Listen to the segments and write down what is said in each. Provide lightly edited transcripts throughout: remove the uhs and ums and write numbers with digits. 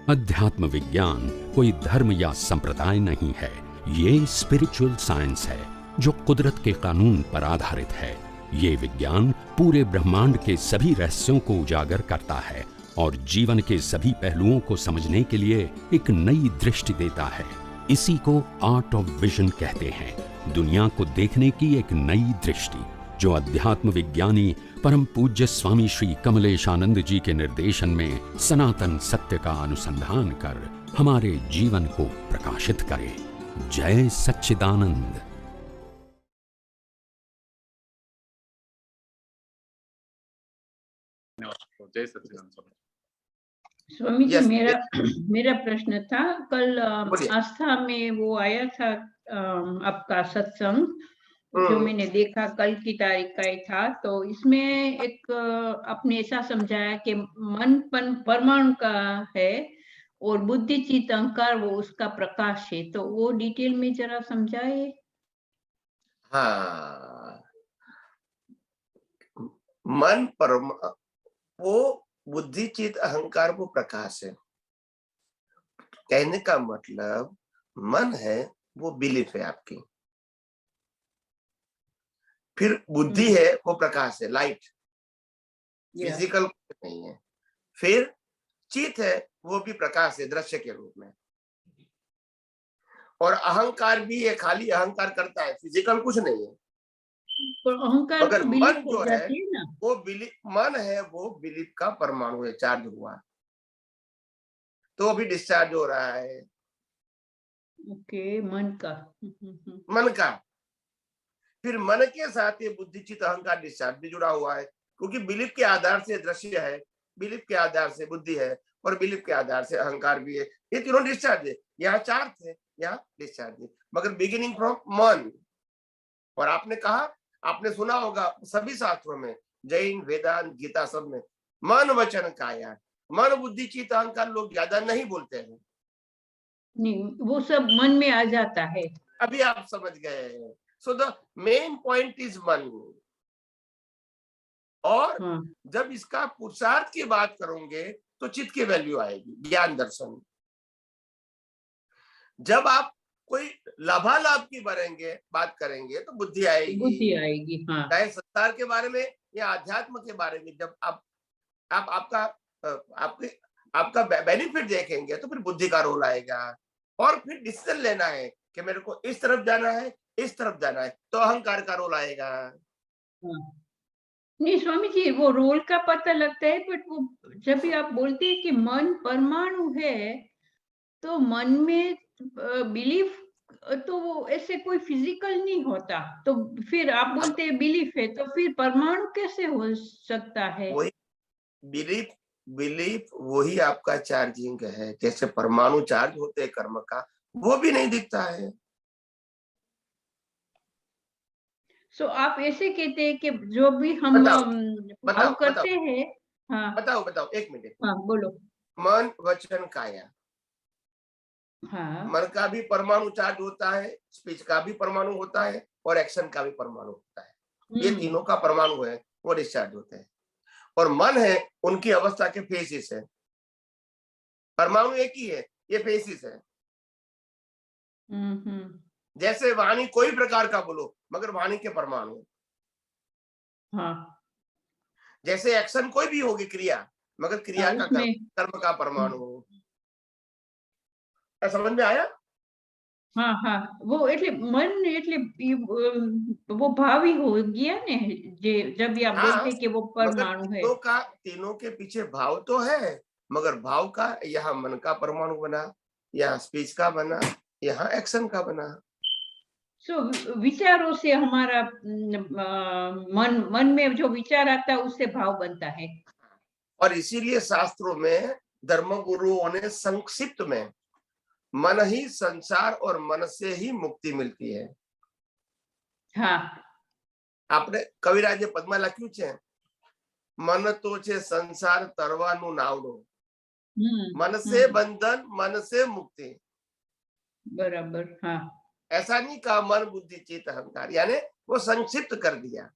अध्यात्म विज्ञान कोई धर्म या संप्रदाय नहीं है, ये स्पिरिचुअल साइंस है जो कुदरत के कानून पर आधारित है। ये विज्ञान पूरे ब्रह्मांड के सभी रहस्यों को उजागर करता है और जीवन के सभी पहलुओं को समझने के लिए एक नई दृष्टि देता है। इसी को आर्ट ऑफ विजन कहते हैं, दुनिया को देखने की एक नई दृष्टि, जो अध्यात्म विज्ञानी परम पूज्य स्वामी श्री कमलेशानंद जी के निर्देशन में सनातन सत्य का अनुसंधान कर हमारे जीवन को प्रकाशित करे। जय सच्चिदानंद। जय सच्चिदानंद। स्वामी जी, मेरा प्रश्न था, कल आस्था में वो आया था आपका सत्संग, जो मैंने देखा कल की तारीख का ही था। तो इसमें एक आपने ऐसा समझाया कि मन परमाणु का है और बुद्धि चित्त अहंकार वो उसका प्रकाश है, तो वो डिटेल में जरा समझाए। हाँ, मन वो बुद्धि चित्त अहंकार वो प्रकाश है। कहने का मतलब मन है वो बिलीफ है आपकी, फिर बुद्धि है वो प्रकाश है, लाइट, फिजिकल नहीं है। फिर चित्त है वो भी प्रकाश है, दृश्य के रूप में। और अहंकार भी है, खाली अहंकार करता है, फिजिकल कुछ नहीं है। तो अहंकार मगर तो मन जो है ना? वो मन है वो बिलीफ का परमाणु है, चार्ज हुआ तो अभी डिस्चार्ज हो रहा है। ओके, मन का फिर मन के साथ ये बुद्धि चित्त अहंकार डिस्चार्ज भी जुड़ा हुआ है, क्योंकि बिलीफ के आधार से दृश्य है, बिलीफ के आधार से बुद्धि है और बिलीफ के आधार से अहंकार भी है। ये तीनों डिस्चार्ज है, यहाँ चार थे, यहाँ डिस्चार्ज है, मगर बिगिनिंग फ्रॉम मन। और आपने कहा, आपने सुना होगा सभी शास्त्रों में, जैन वेदांत गीता सब में, मन वचन काया, मन बुद्धि चित्त अहंकार लोग ज्यादा नहीं बोलते हैं, नहीं, वो सब मन में आ जाता है। अभी आप समझ गए। So the main point is मन। और जब इसका पुरुषार्थ की बात करोगे तो चित्त की वैल्यू आएगी, ज्ञान दर्शन। जब आप कोई लाभालाभ की बात करेंगे तो बुद्धि आएगी। हाँ। चाहे संसार के बारे में या आध्यात्म के बारे में, जब आप आपका बेनिफिट देखेंगे तो फिर बुद्धि का रोल आएगा। और फिर डिसीजन लेना है कि मेरे को इस तरफ जाना है, इस तरफ जाना है, तो अहंकार का रोल आएगा। नहीं स्वामी जी, वो रोल का पता लगता है, बट वो जब भी आप बोलते हैं कि मन परमाणु है, तो मन में बिलीफ तो वो ऐसे कोई फिजिकल नहीं होता, तो फिर आप बोलते हैं बिलीफ है, तो फिर परमाणु कैसे हो सकता है? वही बिलीफ वही आपका चार्जिंग है, जैसे परमाणु चार्ज होते हैं कर्म का, वो भी नहीं दिखता है। सो आप ऐसे कहते हैं कि जो भी हम भाव करते हैं। हाँ बताओ 1 मिनट। हाँ बोलो। मन वचन काया, हाँ। मन का भी परमाणु चार्ज होता है, स्पीच का भी परमाणु होता है और एक्शन का भी परमाणु होता है। ये तीनों का परमाणु है, वो डिस्चार्ज होते हैं। और मन है, उनकी अवस्था के फेसिस है। परमाणु एक ही है, ये फेसिस है। जैसे वाणी कोई प्रकार का बोलो, मगर वाणी के परमाणु। हाँ। जैसे एक्शन कोई भी होगी क्रिया, मगर क्रिया का कर्म का परमाणु। समझ में आया? हाँ हाँ, वो એટલે मन એટલે वो भावी हो गया ने, जब भी आप बोलते कि वो परमाणु है। तीनों के पीछे भाव तो है, मगर भाव का यहाँ मन का परमाणु बना, यहाँ स्पीच का बना, यहाँ एक्शन का बना। विचारों से हमारा मन में जो विचार आता है उससे भाव बनता है। और इसीलिए शास्त्रों में धर्म गुरुओं ने संक्षिप्त में मन ही संसार और मन से ही मुक्ति मिलती है। हाँ। आपने कविराजे पद्मा लख्યું છે, मन तो छे संसार तरवानु नावडो, मन से बंधन मन से मुक्ति। बराबर। हाँ। ऐसा नहीं कहा मन बुद्धि चित्त अहंकार, यानी वो संक्षिप्त कर दिया।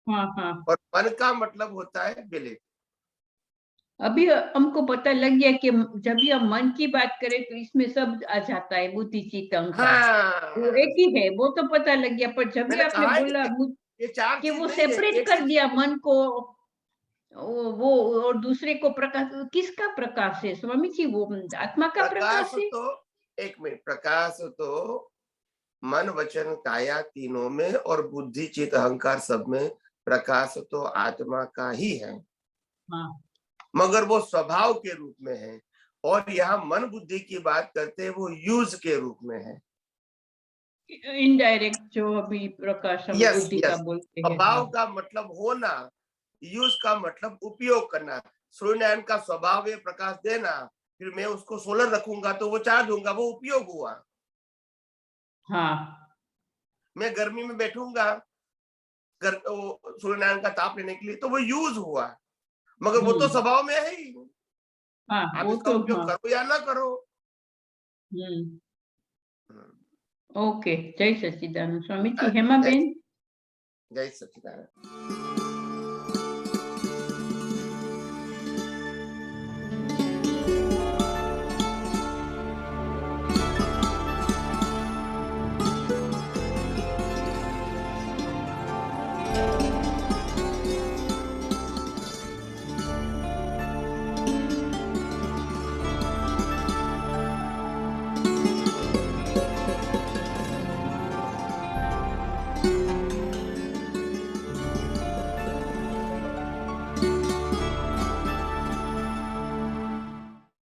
हाँ हाँ। और मन का मतलब होता है बिलीफ। अभी हमको पता लग गया कि जब भी हम मन की बात करें तो इसमें सब आ जाता है, बुद्धि चित्त अहंकार वो हाँ, एक ही है, वो तो पता लग गया। पर जब भी मैंने आपने कहा है बोला ये चार कि चीज वो नहीं है, सेपरेट एक कर से दिया मन को, वो और दूसरे को प्रकाश, किसका प्रकाश है स्वामी जी? वो आत्मा का प्रकाश प्रकाश है? तो, एक मिनट, प्रकाश तो मन वचन काया तीनों में और बुद्धि चित अहंकार सब में प्रकाश तो आत्मा का ही है, हाँ, मगर वो स्वभाव के रूप में है। और यहाँ मन बुद्धि की बात करते हैं, वो यूज के रूप में है। इनडायरेक्ट जो अभी प्रकाश हम यस बुद्धि का यस, बोलते हैं। स्वभाव हाँ, का मतलब होना, यूज का मतलब उपयोग करना। सूर्यनारायण का स्वभाव है प्रकाश देना, फिर मैं उसको सोलर रखूंगा तो वो चार्ज होगा, वो उपयोग हुआ। हाँ, मैं गर्मी में बैठूंगा सूर्यनारायण का ताप लेने के लिए, तो वो यूज हुआ, मगर वो तो स्वभाव में है ही। हाँ, आप वो इसका तो उपयोग हाँ। करो या ना करो। ओके, जय सच्चिदानंद स्वामी जी। हेमा जय बेन। जय सच्चिदानंद।